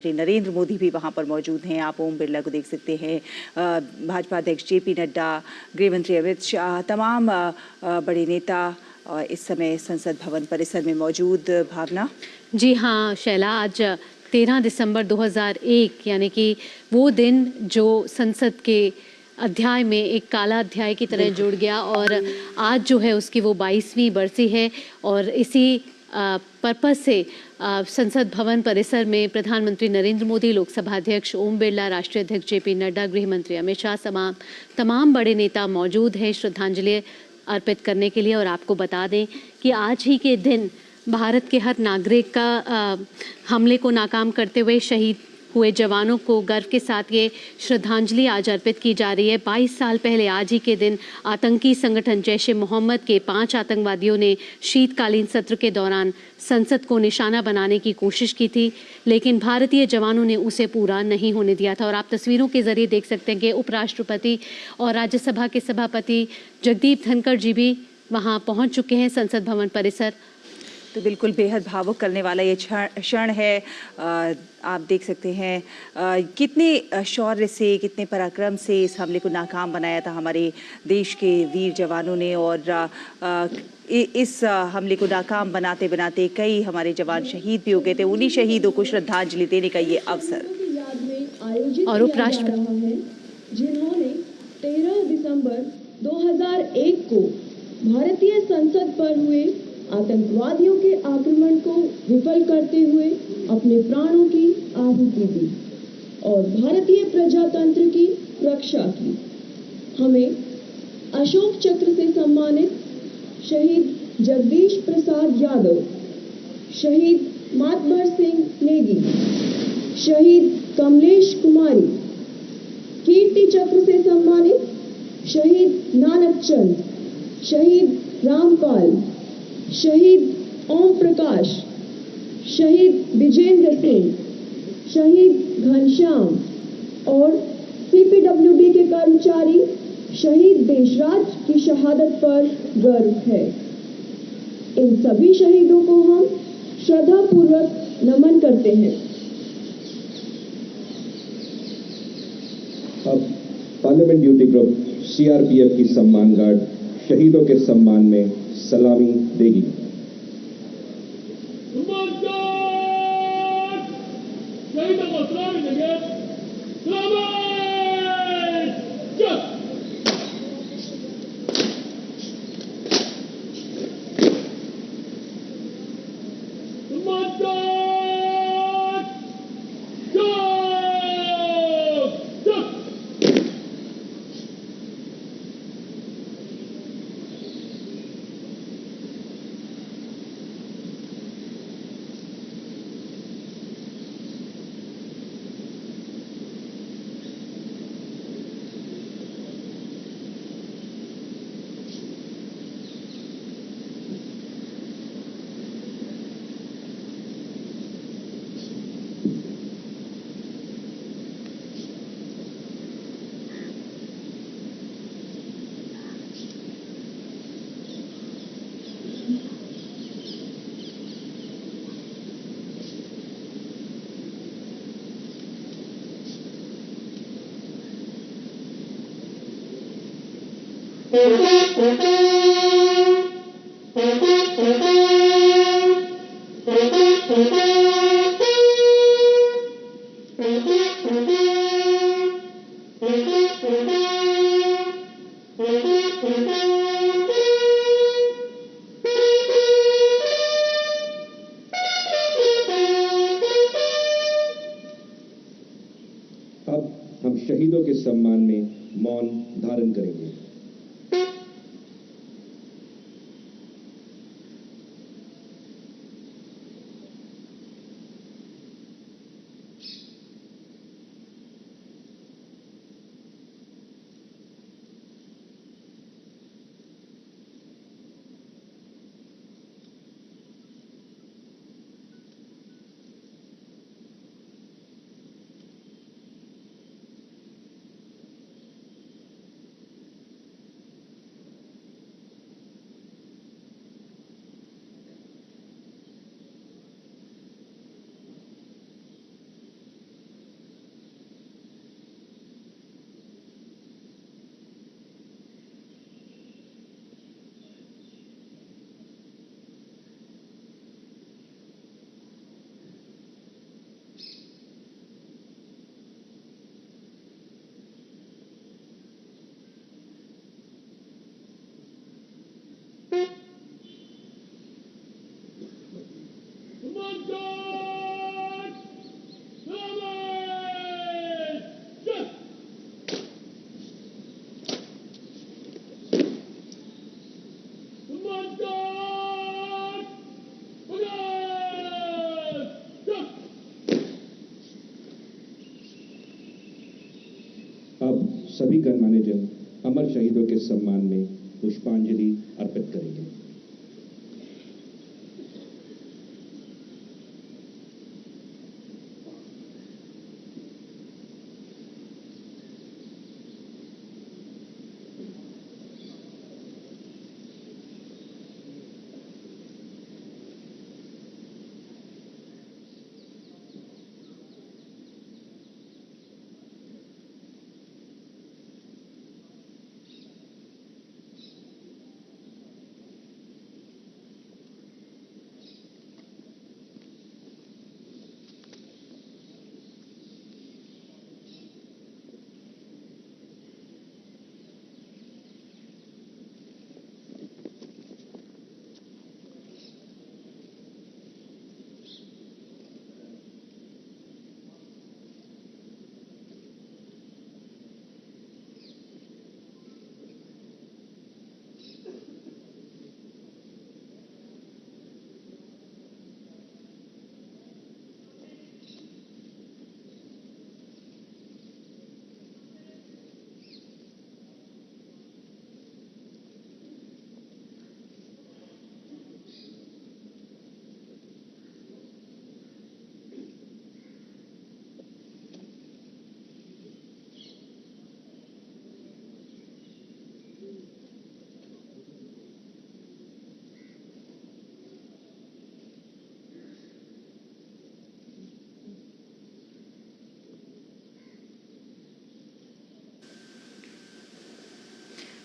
नरेंद्र मोदी भी वहां पर मौजूद हैं। आप ओम बिरला को देख सकते हैं, भाजपा अध्यक्ष जेपी नड्डा, गृह मंत्री अमित शाह, तमाम बड़े नेता इस समय संसद भवन परिसर में मौजूद। भावना जी हाँ शैला, आज 13 दिसंबर 2001 यानी कि वो दिन जो संसद के अध्याय में एक काला अध्याय की तरह जुड़ गया और आज जो है उसकी वो 22वीं बरसी है। और इसी पर्पस से संसद भवन परिसर में प्रधानमंत्री नरेंद्र मोदी, लोकसभा अध्यक्ष ओम बिरला, राष्ट्रीय अध्यक्ष जेपी नड्डा, गृह मंत्री अमित शाह तमाम बड़े नेता मौजूद हैं श्रद्धांजलि अर्पित करने के लिए। और आपको बता दें कि आज ही के दिन भारत के हर नागरिक का हमले को नाकाम करते हुए शहीद हुए जवानों को गर्व के साथ ये श्रद्धांजलि आज अर्पित की जा रही है। 22 साल पहले आज ही के दिन आतंकी संगठन जैश ए मोहम्मद के 5 आतंकवादियों ने शीतकालीन सत्र के दौरान संसद को निशाना बनाने की कोशिश की थी, लेकिन भारतीय जवानों ने उसे पूरा नहीं होने दिया था। और आप तस्वीरों के जरिए देख सकते हैं कि उपराष्ट्रपति और राज्यसभा के सभापति जगदीप धनखड़ जी भी वहां पहुंच चुके हैं संसद भवन परिसर। तो बिल्कुल बेहद भावुक करने वाला ये क्षण है। आप देख सकते हैं कितने शौर्य से, कितने पराक्रम से इस हमले को नाकाम बनाया था हमारे देश के वीर जवानों ने। और इस हमले को नाकाम बनाते बनाते कई हमारे जवान शहीद भी हो गए थे। उन्हीं शहीदों को श्रद्धांजलि देने का ये अवसर। और उपराष्ट्रपति जिन्होंने 13 दिसंबर 2001 को भारतीय संसद पर हुए आतंकवादियों के आक्रमण को विफल करते हुए अपने प्राणों की आहुति दी और भारतीय प्रजातंत्र की रक्षा की। हमें अशोक चक्र से सम्मानित शहीद जगदीश प्रसाद यादव, शहीद मातबर सिंह नेगी, शहीद कमलेश कुमारी, कीर्ति चक्र से सम्मानित शहीद नानक चंद, शहीद रामपाल, शहीद ओम प्रकाश, शहीद विजेंद्र सिंह, शहीद घनश्याम और सीपीडब्ल्यूडी के कर्मचारी शहीद देशराज की शहादत पर गर्व है। इन सभी शहीदों को हम श्रद्धापूर्वक नमन करते हैं। अब पार्लियामेंट ड्यूटी ग्रुप सीआरपीएफ की सम्मान गार्ड शहीदों के सम्मान में सलामी देगी। अब हम शहीदों के सम्मान में मौन धारण करेंगे। सभी गणमान्य जन अमर शहीदों के सम्मान में पुष्पांजलि अर्पित करेंगे।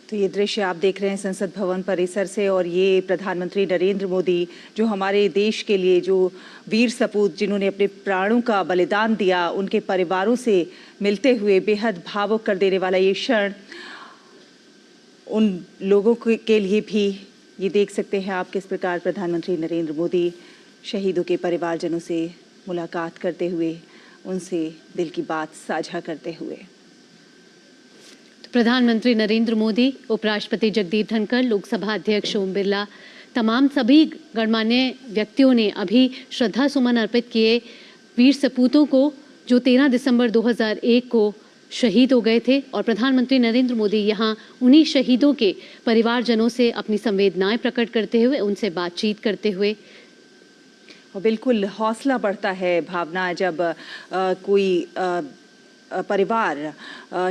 तो ये दृश्य आप देख रहे हैं संसद भवन परिसर से, और ये प्रधानमंत्री नरेंद्र मोदी जो हमारे देश के लिए जो वीर सपूत जिन्होंने अपने प्राणों का बलिदान दिया, उनके परिवारों से मिलते हुए बेहद भावुक कर देने वाला ये क्षण उन लोगों के लिए भी। ये देख सकते हैं आप किस प्रकार प्रधानमंत्री नरेंद्र मोदी शहीदों के परिवारजनों से मुलाकात करते हुए उनसे दिल की बात साझा करते हुए। प्रधानमंत्री नरेंद्र मोदी, उपराष्ट्रपति जगदीप धनखड़, लोकसभा अध्यक्ष ओम बिरला, तमाम सभी गणमान्य व्यक्तियों ने अभी श्रद्धा सुमन अर्पित किए वीर सपूतों को जो 13 दिसंबर 2001 को शहीद हो गए थे। और प्रधानमंत्री नरेंद्र मोदी यहाँ उन्हीं शहीदों के परिवारजनों से अपनी संवेदनाएं प्रकट करते हुए, उनसे बातचीत करते हुए। और बिल्कुल हौसला बढ़ता है भावना जब कोई परिवार,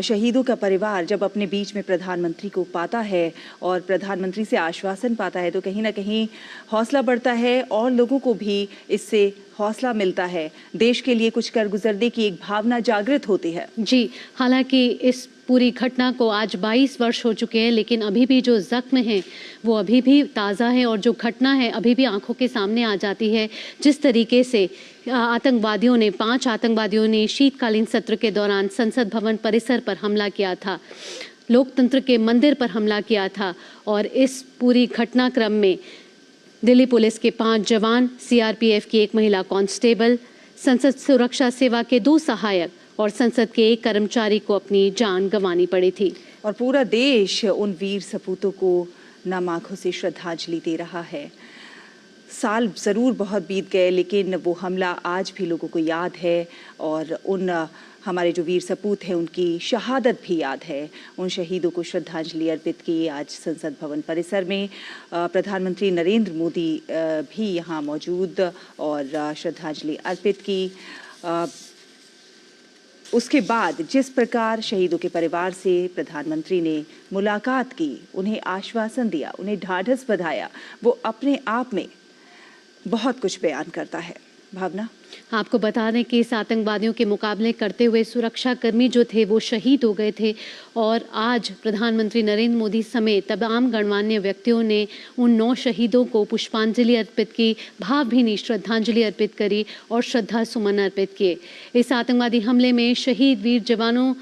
शहीदों का परिवार जब अपने बीच में प्रधानमंत्री को पाता है और प्रधानमंत्री से आश्वासन पाता है, तो कहीं ना कहीं हौसला बढ़ता है और लोगों को भी इससे हौसला मिलता है। देश के लिए कुछ कर गुजरने की एक भावना जागृत होती है। जी, हालांकि इस पूरी घटना को आज 22 वर्ष हो चुके हैं, लेकिन अभी भी जो जख्म है वो अभी भी ताज़ा है और जो घटना है अभी भी आंखों के सामने आ जाती है। जिस तरीके से आतंकवादियों ने 5 आतंकवादियों ने शीतकालीन सत्र के दौरान संसद भवन परिसर पर हमला किया था, लोकतंत्र के मंदिर पर हमला किया था, और इस पूरी घटनाक्रम में दिल्ली पुलिस के 5 जवान, सीआरपीएफ की 1 महिला कांस्टेबल, संसद सुरक्षा सेवा के 2 सहायक और संसद के 1 कर्मचारी को अपनी जान गंवानी पड़ी थी। और पूरा देश उन वीर सपूतों को नम आंखों से श्रद्धांजलि दे रहा है। साल ज़रूर बहुत बीत गए, लेकिन वो हमला आज भी लोगों को याद है, और उन हमारे जो वीर सपूत हैं उनकी शहादत भी याद है। उन शहीदों को श्रद्धांजलि अर्पित की आज संसद भवन परिसर में। प्रधानमंत्री नरेंद्र मोदी भी यहाँ मौजूद और श्रद्धांजलि अर्पित की। उसके बाद जिस प्रकार शहीदों के परिवार से प्रधानमंत्री ने मुलाकात की, उन्हें आश्वासन दिया, उन्हें ढाढ़स बंधाया, वो अपने आप में बहुत कुछ बयान करता है। भावना, आपको बता दें कि इस आतंकवादियों के मुकाबले करते हुए सुरक्षाकर्मी जो थे वो शहीद हो गए थे, और आज प्रधानमंत्री नरेंद्र मोदी समेत तमाम गणमान्य व्यक्तियों ने उन 9 शहीदों को पुष्पांजलि अर्पित की, भावभीनी श्रद्धांजलि अर्पित करी और श्रद्धा सुमन अर्पित किए। इस आतंकवादी हमले में शहीद वीर जवानों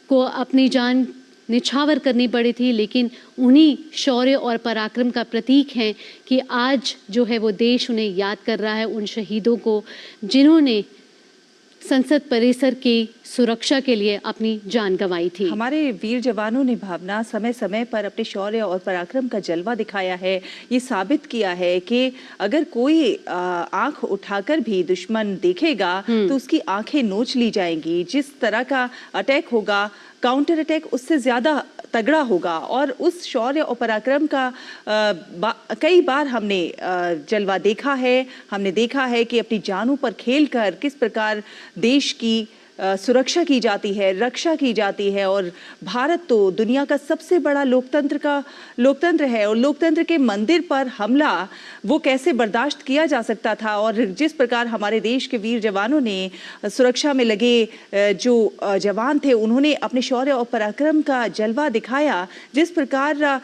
को अपनी जान निछावर करनी पड़ी थी, लेकिन उन्हीं शौर्य और पराक्रम का प्रतीक है कि आज जो है वो देश उन्हें याद कर रहा है, उन शहीदों को जिन्होंने संसद परिसर की सुरक्षा के लिए अपनी जान गंवाई थी। हमारे वीर जवानों ने भावना समय समय पर अपने शौर्य और पराक्रम का जलवा दिखाया है। ये साबित किया है कि अगर कोई आंख उठाकर भी दुश्मन देखेगा तो उसकी आंखें नोच ली जाएंगी। जिस तरह का अटैक होगा, काउंटर अटैक उससे ज़्यादा तगड़ा होगा। और उस शौर्य और पराक्रम का कई बार हमने जलवा देखा है। हमने देखा है कि अपनी जानों पर खेलकर किस प्रकार देश की सुरक्षा की जाती है, रक्षा की जाती है। और भारत तो दुनिया का सबसे बड़ा लोकतंत्र है, और लोकतंत्र के मंदिर पर हमला वो कैसे बर्दाश्त किया जा सकता था। और जिस प्रकार हमारे देश के वीर जवानों ने सुरक्षा में लगे जो जवान थे, उन्होंने अपने शौर्य और पराक्रम का जलवा दिखाया। जिस प्रकार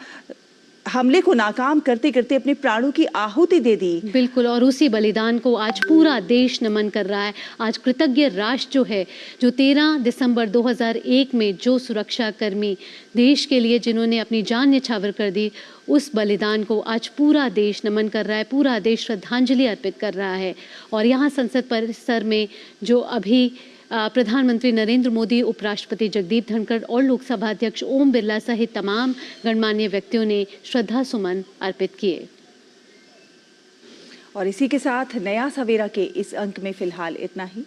हमले को नाकाम करते करते अपने प्राणों की आहुति दे दी। बिल्कुल, और उसी बलिदान को आज पूरा देश नमन कर रहा है। आज कृतज्ञ राष्ट्र जो है, जो 13 दिसंबर 2001 में जो सुरक्षा कर्मी देश के लिए जिन्होंने अपनी जान न्यौछावर कर दी, उस बलिदान को आज पूरा देश नमन कर रहा है, पूरा देश श्रद्धांजलि अर्पित कर रहा है। और यहाँ संसद परिसर में जो अभी प्रधानमंत्री नरेंद्र मोदी, उपराष्ट्रपति जगदीप धनखड़ और लोकसभा अध्यक्ष ओम बिरला सहित तमाम गणमान्य व्यक्तियों ने श्रद्धा सुमन अर्पित किए। और इसी के साथ नया सवेरा के इस अंक में फिलहाल इतना ही।